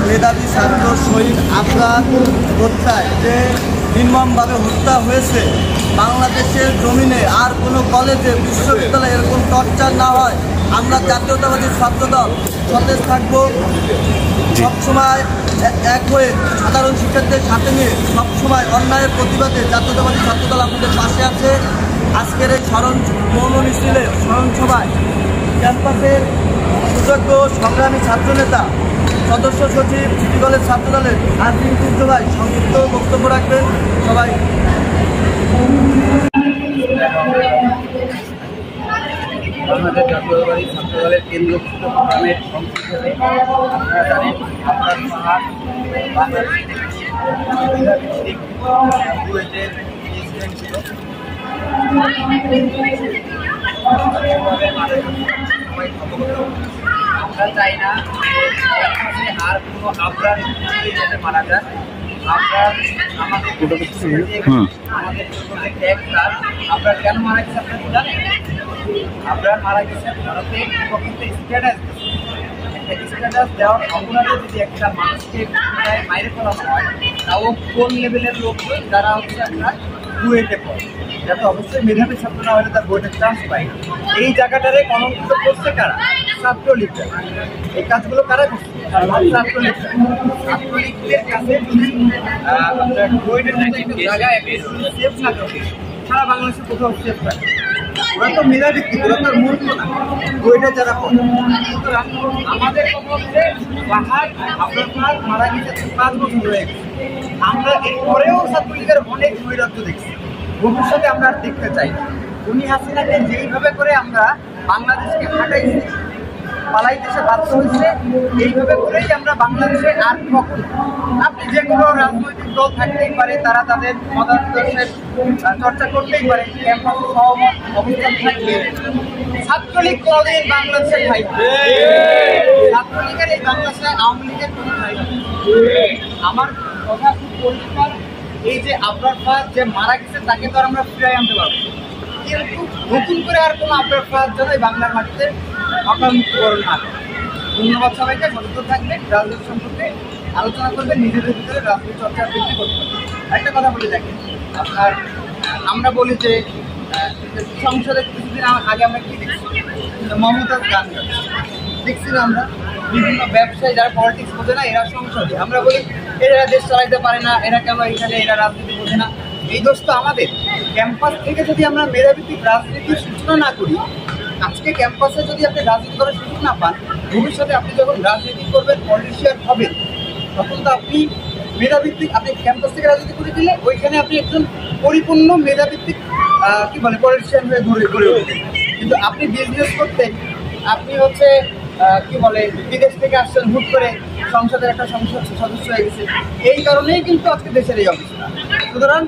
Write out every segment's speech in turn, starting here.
মেধাবী ছাত্র শহীদ আফরান হত্যায় যে নির্মমভাবে হত্যা হয়েছে, বাংলাদেশের জমিনে আর কোনো কলেজে বিশ্ববিদ্যালয়ে এরকম টর্চার না হয় আমরা জাতীয়তাবাদী ছাত্রদল সতেজ থাকব। সবসময় এক হয়ে সাধারণ শিক্ষার্থীদের সাথে নিয়ে সবসময় অন্যায়ের প্রতিবাদে জাতীয়তাবাদী ছাত্রদল আপনাদের পাশে আছে। আজকের এই মৌন মিছিলে স্মরণসভায় ক্যাম্পাসের সুযোগ্য সংগ্রামী ছাত্রনেতা সদস্য সচিব সিটি কলেজ ছাত্রদলের আজমিন কুদ্দু ভাই সংক্ষিপ্ত বক্তব্য রাখবেন। সবাই বাংলাদেশ জাতীয়তাবাদী ছাত্রদলের কেন্দ্রীভূত প্রোগ্রামের অংশ হিসেবে আপনারা জানেন আফরান পাহাড় বাংলাদেশের প্রেসিডেন্ট ছিল। আমরা চাই না আর কোনো আফরান মারা যায়। আফরান আমাদের আপনার কেন মারা গেছে আপনারা জানেন? আফরান মারা গেছে ভারতে স্ট্যাটাস দেওয়ার অপরাধে যদি একটা মানুষকে বাইরে ফেলানো হয়, তাও কোন লেভেলের লোকজন যারা হচ্ছে আপনার বুয়েটে পড়ে, যাতে অবশ্যই মেধাবী ছাত্ররা হলে তার বুয়েটের চান্স পায়। এই জায়গাটারে কলঙ্কিত করছে কারা? ছাত্রলীগরা। এই কাজগুলো কারা করছে? ছাত্রলীগরা। ছাত্রলীগদের কাছে আপনার বুয়েটের জায়গায় সেফ না থাকে, সারা বাংলাদেশে কোথাও সেফ থাকে। ওরা তো মেধাভিত্তিক, ওরা তো মূর্খ না, বইটা যারা পড়ে। সুতরাং আমাদের কথা হচ্ছে পাহাড় আফরান মারা গেছে 5 বছর হয়ে গেছে। আমরা এরপরেও ছাত্রলীগের অনেক নৈরাজ্য দেখছি, ভবিষ্যতে আমরা আর দেখতে চাই না। উনি হাসিনাকে যেইভাবে করে আমরা বাংলাদেশকে হাঁটাইছি, পালাই দেশে বাধ্য হয়েছে, এইভাবে করেই আমরা বাংলাদেশে আর কখন আপনি যে কোনো রাজনৈতিক দল থাকতেই পারে, তারা তাদের মতাদর্শের চর্চা করতেই পারে, ক্যাম্পাসে সহমত অবস্থান থাকবে। ছাত্রলীগ কোনোদিন বাংলাদেশে খাইবে, ছাত্রলীগের এই বাংলাদেশে আওয়ামী লীগের কোনো খাইবে। আমার কথা খুব পরিষ্কার, এই যে আফরান ফাহাদ যে মারা গেছে তাকে তো আর আমরা ফিরাই আনতে পারবো, কিন্তু নতুন করে আর কোনো আফরান ফাহাদ যেন এই বাংলার মাটিতে অকালমৃত্যুবরণ না করে। ধন্যবাদ সবাইকে। সচেতন থাকবেন, রাজনীতি সম্পর্কে আলোচনা করবেন, নিজেদের ভিতরে রাজনীতি চর্চা বৃদ্ধি করতে হবে। একটা কথা বলে দেখেন, আপনার আমরা বলি যে সংসদে কিছুদিন আগে আমরা কি দেখছি, মমতাজ গান দেখছি না আমরা, বিভিন্ন ব্যবসায়ী যারা পলিটিক্স বোঝে না এরা সংসদে, আমরা বলি এরা দেশ চালাইতে পারে না, এরা কেন এখানে, এরা রাজনীতি বোঝে না। এই দোষ তো আমাদের। ক্যাম্পাস থেকে যদি আমরা মেধাভিত্তিক রাজনীতির সূচনা না করি, আজকে ক্যাম্পাসে যদি আপনি রাজনীতি করার সুযোগ না পান, ভবিষ্যতে আপনি যখন রাজনীতি করবেন, পলিটিশিয়ান হবেন, তখন তো আপনি মেধাভিত্তিক, আপনি ক্যাম্পাস থেকে রাজনীতি করে দিলে ওইখানে আপনি একজন পরিপূর্ণ মেধাভিত্তিক কি বলে পলিটিশিয়ান হয়ে গড়ে উঠবেন। কিন্তু আপনি বিজনেস করতেন, আপনি হচ্ছে কি বলে বিদেশ থেকে আসছেন, হুট করে সংসদের একটা সংসদ সদস্য হয়ে গেছে, এই কারণেই কিন্তু আজকে দেশের এই অবস্থা। সুতরাং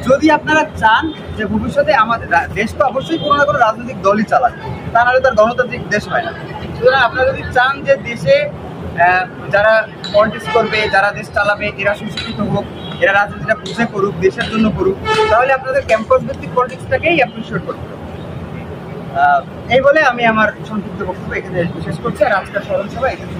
যদি আপনারা চান যে ভবিষ্যতে আমাদের দেশ তো অবশ্যই কোনো না কোনো রাজনৈতিক দলই চালায়, তা নাহলে তার গণতান্ত্রিক দেশ হয় না। সুতরাং আপনারা যদি চান যে দেশে যারা পলিটিক্স করবে, যারা দেশ চালাবে, এরা সুশিক্ষিত হোক, এরা রাজনীতিটা বুঝে করুক, দেশের জন্য করুক, তাহলে আপনাদের ক্যাম্পাস ভিত্তিক পলিটিক্সটাকেই অ্যাপ্রিসিয়েট করতে হবে। এই বলে আমি আমার সংক্ষিপ্ত বক্তব্য এখানে শেষ করছি, আর আজকের স্মরণ সভা এখানে